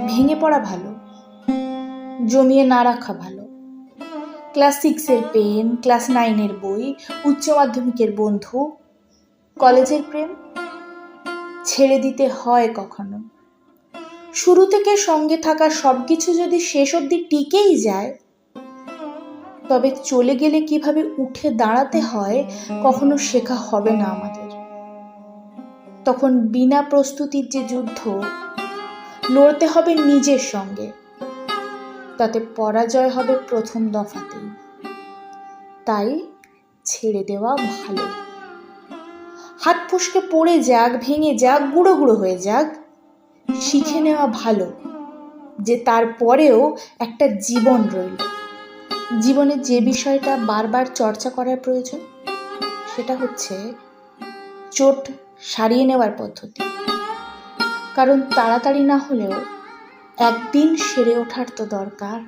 ভেঙে পড়া ভালো, জমিয়ে না রাখা ভালো। ক্লাস 6-এর পেন, ক্লাস 9-এর বই, উচ্চ মাধ্যমিকের বন্ধু, কলেজের প্রেম ছেড়ে দিতে হয় কখনো। শুরু থেকে সঙ্গে থাকা সবকিছু যদি শেষ অবধি টিকেই যায়, তবে চলে গেলে কিভাবে উঠে দাঁড়াতে হয় কখনো শেখা হবে না আমাদের। তখন বিনা প্রস্তুতির যে যুদ্ধ লড়তে হবে নিজের সঙ্গে, তাতে পরাজয় হবে প্রথম দফাতেই। তাই ছেড়ে দেওয়া ভালো। হাত ফসকে পড়ে যাক, ভেঙে যাক, গুঁড়ো গুঁড়ো হয়ে যাক, শিখে নেওয়া ভালো যে তারপরেও একটা জীবন রইল। জীবনে যে বিষয়টা বারবার চর্চা করার প্রয়োজন, সেটা হচ্ছে চোট সারিয়ে নেওয়ার পদ্ধতি। কারণ তাড়াতাড়ি না হলেও একদিন সেরে ওঠার তো দরকার।